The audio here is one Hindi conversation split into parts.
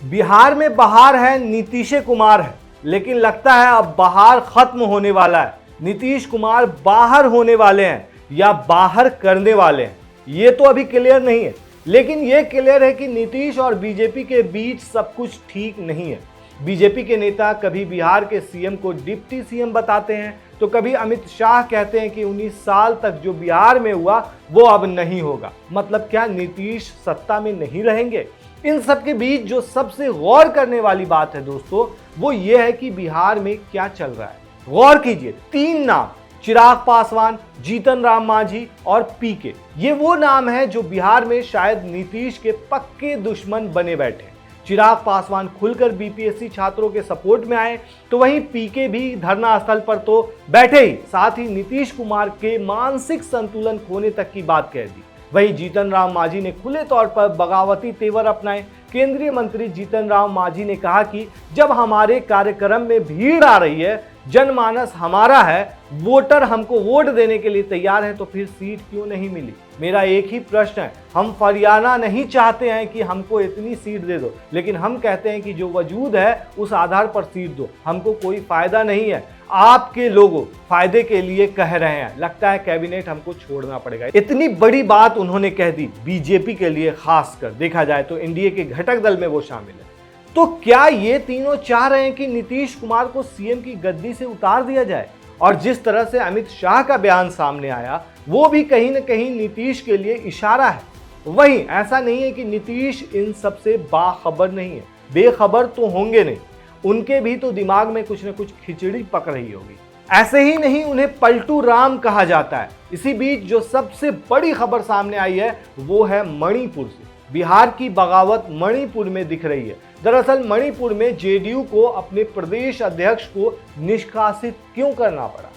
बिहार में बहार है, नीतीश कुमार है, लेकिन लगता है अब बहार खत्म होने वाला है। नीतीश कुमार बाहर होने वाले हैं या बाहर करने वाले हैं, ये तो अभी क्लियर नहीं है। लेकिन ये क्लियर है कि नीतीश और बीजेपी के बीच सब कुछ ठीक नहीं है। बीजेपी के नेता कभी बिहार के सीएम को डिप्टी सीएम बताते हैं, तो कभी अमित शाह कहते हैं कि 19 साल तक जो बिहार में हुआ वो अब नहीं होगा। मतलब क्या नीतीश सत्ता में नहीं रहेंगे? इन सब के बीच जो सबसे गौर करने वाली बात है दोस्तों, वो ये है कि बिहार में क्या चल रहा है। गौर कीजिए, 3 नाम, चिराग पासवान, जीतन राम मांझी और पीके, ये वो नाम है जो बिहार में शायद नीतीश के पक्के दुश्मन बने बैठे हैं। चिराग पासवान खुलकर बीपीएससी छात्रों के सपोर्ट में आए, तो वहीं पीके भी धरना स्थल पर तो बैठे ही, साथ ही नीतीश कुमार के मानसिक संतुलन खोने तक की बात कह दी। वहीं जीतन राम मांझी ने खुले तौर पर बगावती तेवर अपनाए। केंद्रीय मंत्री जीतन राम मांझी ने कहा कि जब हमारे कार्यक्रम में भीड़ आ रही है, जनमानस हमारा है, वोटर हमको वोट देने के लिए तैयार है, तो फिर सीट क्यों नहीं मिली? मेरा एक ही प्रश्न है, हम फरियाना नहीं चाहते हैं कि हमको इतनी सीट दे दो, लेकिन हम कहते हैं कि जो वजूद है उस आधार पर सीट दो, हमको कोई फायदा नहीं है। आपके लोगों फायदे के लिए कह रहे हैं, लगता है कैबिनेट हमको छोड़ना पड़ेगा। इतनी बड़ी बात उन्होंने कह दी बीजेपी के लिए, खासकर देखा जाए तो एनडीए के घटक दल में वो शामिल है। तो क्या ये तीनों चाह रहे हैं कि नीतीश कुमार को सीएम की गद्दी से उतार दिया जाए? और जिस तरह से अमित शाह का बयान सामने आया, वो भी कहीं ना कहीं नीतीश के लिए इशारा है। वहीं ऐसा नहीं है कि नीतीश इन सब से बाखबर नहीं है, बेखबर तो होंगे नहीं, उनके भी तो दिमाग में कुछ न कुछ खिचड़ी पक रही होगी। ऐसे ही नहीं, उन्हें पलटू राम कहा जाता है। इसी बीच जो सबसे बड़ी खबर सामने आई है वो है मणिपुर से। बिहार की बगावत मणिपुर में दिख रही है। दरअसल मणिपुर में जेडीयू को अपने प्रदेश अध्यक्ष को निष्कासित क्यों करना पड़ा,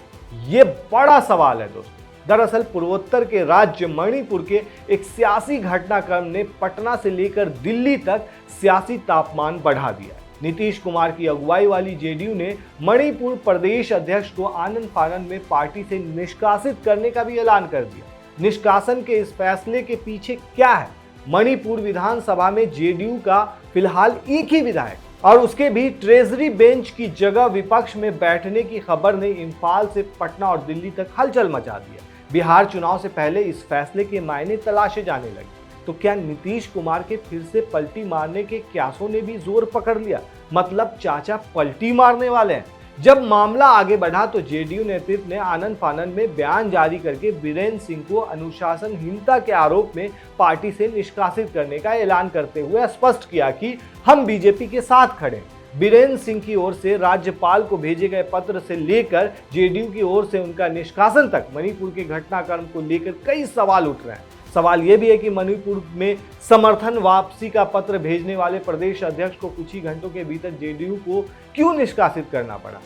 ये बड़ा सवाल है दोस्तों। दरअसल पूर्वोत्तर के राज्य मणिपुर के एक सियासी घटनाक्रम ने पटना से लेकर दिल्ली तक सियासी तापमान बढ़ा दिया है। नीतीश कुमार की अगुवाई वाली जेडीयू ने मणिपुर प्रदेश अध्यक्ष को आनन फानन में पार्टी से निष्कासित करने का भी ऐलान कर दिया। निष्कासन के इस फैसले के पीछे क्या है? मणिपुर विधानसभा में जेडीयू का फिलहाल एक ही विधायक और उसके भी ट्रेजरी बेंच की जगह विपक्ष में बैठने की खबर ने इम्फाल से पटना और दिल्ली तक हलचल मचा दिया। बिहार चुनाव से पहले इस फैसले के मायने तलाशे जाने लगे। तो क्या नीतीश कुमार के फिर से पलटी मारने के क्यासों ने भी जोर पकड़ लिया? मतलब चाचा पलटी मारने वाले हैं। जब मामला आगे बढ़ा तो जेडीयू नेतृत्व ने आनन फानन में बयान जारी करके बीरेन्द्र सिंह को अनुशासनहीनता के आरोप में पार्टी से निष्कासित करने का ऐलान करते हुए स्पष्ट किया कि हम बीजेपी के साथ खड़े हैं। बीरेन्द्र सिंह की ओर से राज्यपाल को भेजे गए पत्र से लेकर जेडीयू की ओर से उनका निष्कासन तक मणिपुर के घटनाक्रम को लेकर कई सवाल उठ रहे हैं। सवाल यह भी है कि मणिपुर में समर्थन वापसी का पत्र भेजने वाले प्रदेश अध्यक्ष को कुछ ही घंटों के भीतर जेडीयू को क्यों निष्कासित करना पड़ा?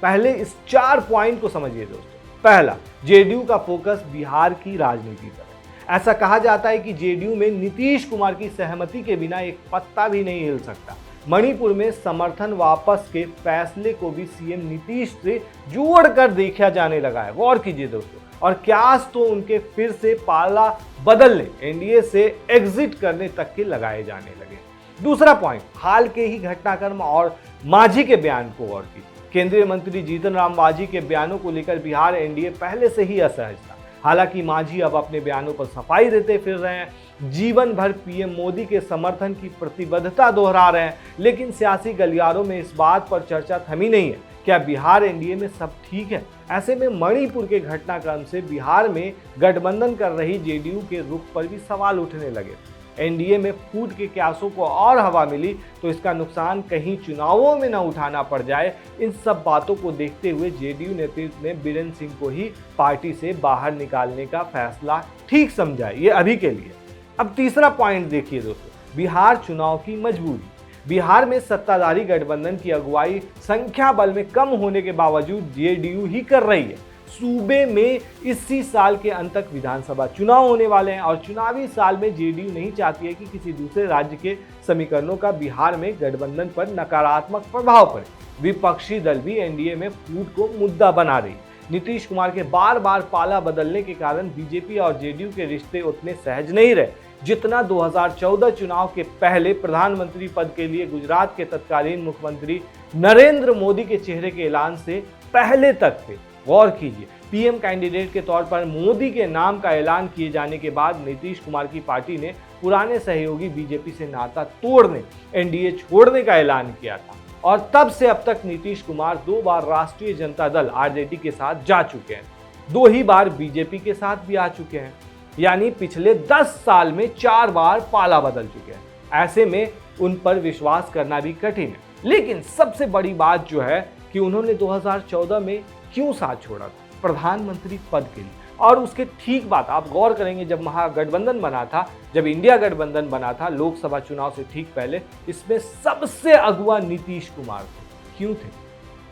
पहले इस 4 पॉइंट को समझिए दोस्तों। पहला, जेडीयू का फोकस बिहार की राजनीति पर है। ऐसा कहा जाता है कि जेडीयू में नीतीश कुमार की सहमति के बिना एक पत्ता भी नहीं हिल सकता। मणिपुर में समर्थन वापस के फैसले को भी सीएम नीतीश से जोड़कर देखा जाने लगा है। गौर कीजिए दोस्तों, और क्यास तो उनके फिर से पाला बदलने, एनडीए से एग्जिट करने तक के लगाए जाने लगे। दूसरा पॉइंट, हाल के ही घटनाक्रम और मांझी के बयान को गौर कीजिए। केंद्रीय मंत्री जीतन राम मांझी के बयानों को लेकर बिहार एनडीए पहले से ही असहज था। हालांकि मांझी अब अपने बयानों पर सफाई देते फिर रहे हैं, जीवन भर पीएम मोदी के समर्थन की प्रतिबद्धता दोहरा रहे हैं, लेकिन सियासी गलियारों में इस बात पर चर्चा थमी नहीं है। क्या बिहार एनडीए में सब ठीक है? ऐसे में मणिपुर के घटनाक्रम से बिहार में गठबंधन कर रही जेडीयू के रुख पर भी सवाल उठने लगे। एनडीए में फूट के क्यासों को और हवा मिली तो इसका नुकसान कहीं चुनावों में न उठाना पड़ जाए। इन सब बातों को देखते हुए जेडीयू नेतृत्व ने बीरेन्द्र सिंह को ही पार्टी से बाहर निकालने का फैसला ठीक समझा, ये अभी के लिए। अब तीसरा पॉइंट देखिए दोस्तों, बिहार चुनाव की मजबूरी। बिहार में सत्ताधारी गठबंधन की अगुवाई संख्या बल में कम होने के बावजूद जेडीयू ही कर रही है। सूबे में इसी साल के अंत तक विधानसभा चुनाव होने वाले हैं और चुनावी साल में जेडीयू नहीं चाहती है कि किसी दूसरे राज्य के समीकरणों का बिहार में गठबंधन पर नकारात्मक प्रभाव पड़े। विपक्षी दल भी एनडीए में फूट को मुद्दा बना रही। नीतीश कुमार के बार बार पाला बदलने के कारण बीजेपी और जेडीयू के रिश्ते उतने सहज नहीं रहे। जितना 2014 चुनाव के पहले प्रधानमंत्री पद के लिए गुजरात के तत्कालीन मुख्यमंत्री नरेंद्र मोदी के चेहरे के ऐलान से पहले तक थे। गौर कीजिए, पीएम कैंडिडेट के तौर पर मोदी के नाम का ऐलान किए जाने के बाद नीतीश कुमार की पार्टी ने पुराने सहयोगी बीजेपी से नाता तोड़ने, एनडीए छोड़ने का ऐलान किया था और तब से अब तक नीतीश कुमार 2 बार राष्ट्रीय जनता दल आरजेडी के साथ जा चुके हैं, 2 ही बार बीजेपी के साथ भी आ चुके हैं, यानी पिछले 10 साल में 4 बार पाला बदल चुके हैं। ऐसे में उन पर विश्वास करना भी कठिन है। लेकिन सबसे बड़ी बात जो है कि उन्होंने 2014 में क्यों साथ छोड़ा था प्रधानमंत्री पद के लिए, और उसके ठीक बात आप गौर करेंगे, जब महागठबंधन बना था, जब इंडिया गठबंधन बना था लोकसभा चुनाव से ठीक पहले, इसमें सबसे अगुवा नीतीश कुमार थे। क्यों थे?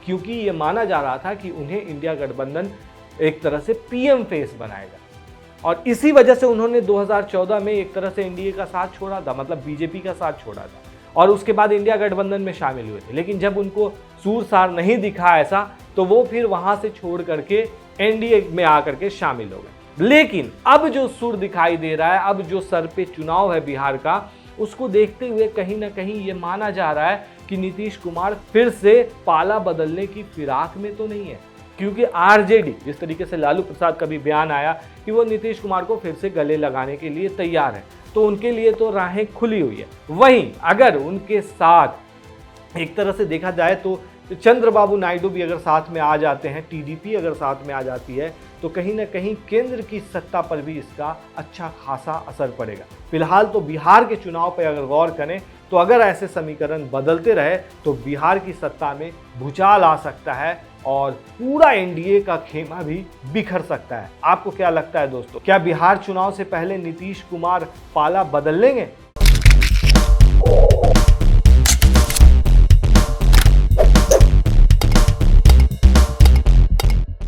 क्योंकि ये माना जा रहा था कि उन्हें इंडिया गठबंधन एक तरह से पीएम फेस बनाएगा, और इसी वजह से उन्होंने 2014 में एक तरह से एनडीए का साथ छोड़ा था, मतलब बीजेपी का साथ छोड़ा था, और उसके बाद इंडिया गठबंधन में शामिल हुए थे। लेकिन जब उनको सूर सार नहीं दिखा ऐसा, तो वो फिर वहां से छोड़ करके एनडीए में आकर के शामिल हो गए। लेकिन अब जो सुर दिखाई दे रहा है, अब जो सर पे चुनाव है बिहार का, उसको देखते हुए कहीं ना कहीं ये माना जा रहा है कि नीतीश कुमार फिर से पाला बदलने की फिराक में तो नहीं है, क्योंकि आरजेडी, जिस तरीके से लालू प्रसाद का भी बयान आया कि वो नीतीश कुमार को फिर से गले लगाने के लिए तैयार है, तो उनके लिए तो राहें खुली हुई है। वहीं अगर उनके साथ एक तरह से देखा जाए तो चंद्रबाबू नायडू भी अगर साथ में आ जाते हैं, टीडीपी अगर साथ में आ जाती है, तो कहीं ना कहीं केंद्र की सत्ता पर भी इसका अच्छा खासा असर पड़ेगा। फिलहाल तो बिहार के चुनाव पर अगर गौर करें तो अगर ऐसे समीकरण बदलते रहे तो बिहार की सत्ता में भूचाल आ सकता है और पूरा एनडीए का खेमा भी बिखर सकता है। आपको क्या लगता है दोस्तों, क्या बिहार चुनाव से पहले नीतीश कुमार पाला बदल लेंगे?